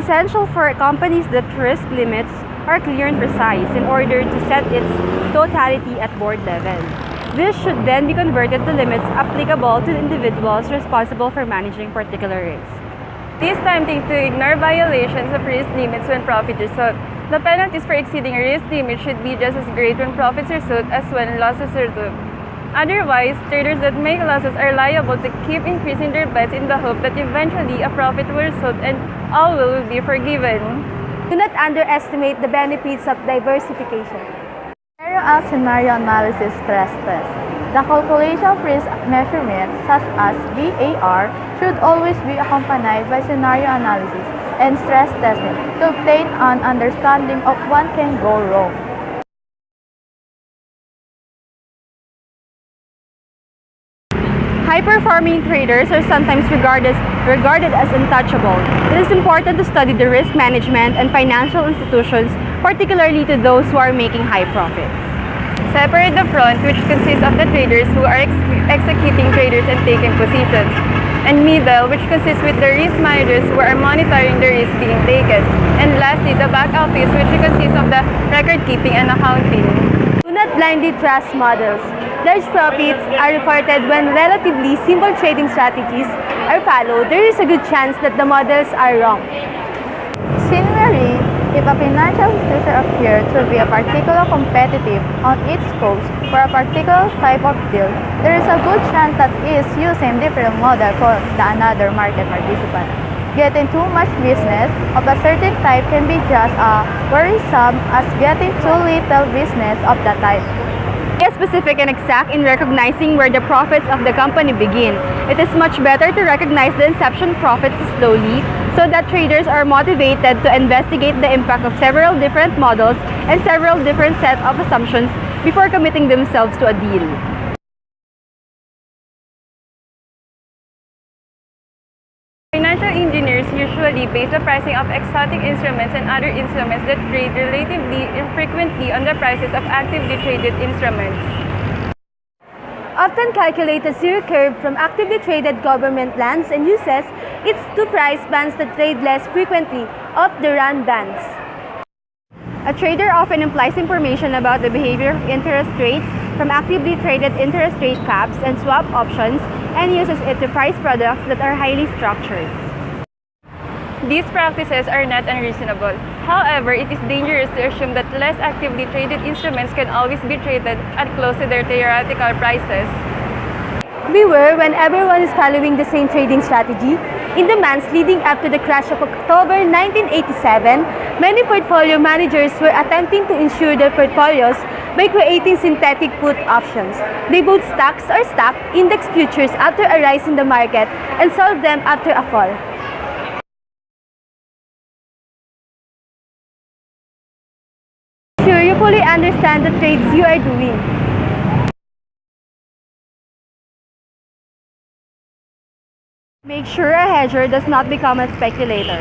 essential for companies that risk limits are clear and precise in order to set its totality at board level. This should then be converted to limits applicable to individuals responsible for managing particular risks. It is tempting to ignore violations of risk limits when profits result. The penalties for exceeding a risk limit should be just as great when profits result as when losses result. Otherwise, traders that make losses are liable to keep increasing their bets in the hope that eventually a profit will result and all will be forgiven. Do not underestimate the benefits of diversification. Scenario analysis stress test. The calculation of risk measurements such as VAR should always be accompanied by scenario analysis and stress testing to obtain an understanding of what can go wrong. High-performing traders are sometimes regarded as untouchable. It is important to study the risk management and financial institutions, particularly to those who are making high profits. Separate the front, which consists of the traders who are executing traders and taking positions, and middle, which consists with the risk managers who are monitoring the risk being taken, and lastly, the back office, which consists of the record keeping and accounting. Do not blindly trust models. Large profits are reported when relatively simple trading strategies are followed. There is a good chance that the models are wrong. Similarly, if a financial institution appears to be particularly competitive on its scopes for a particular type of deal, there is a good chance that it is using different model for another market participant. Getting too much business of a certain type can be just as worrisome as getting too little business of that type. Be specific and exact in recognizing where the profits of the company begin. It is much better to recognize the inception profits slowly so that traders are motivated to investigate the impact of several different models and several different sets of assumptions before committing themselves to a deal. Financial engineers usually base the pricing of exotic instruments and other instruments that trade relatively infrequently on the prices of actively traded instruments. Often calculate a zero curve from actively traded government lands and uses its two price bands that trade less frequently of the run bands. A trader often implies information about the behavior of interest rates from actively traded interest rate caps and swap options and uses it to price products that are highly structured. These practices are not unreasonable. However, it is dangerous to assume that less actively traded instruments can always be traded at close to their theoretical prices. Beware when everyone is following the same trading strategy. In the months leading up to the crash of October 1987, many portfolio managers were attempting to insure their portfolios by creating synthetic put options. They bought stocks or stock index futures after a rise in the market and sold them after a fall. Sure, you fully understand the trades you are doing. Make sure a hedger does not become a speculator.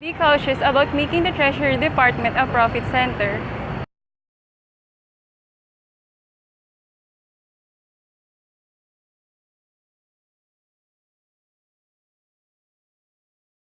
Be cautious about making the Treasury Department a profit center.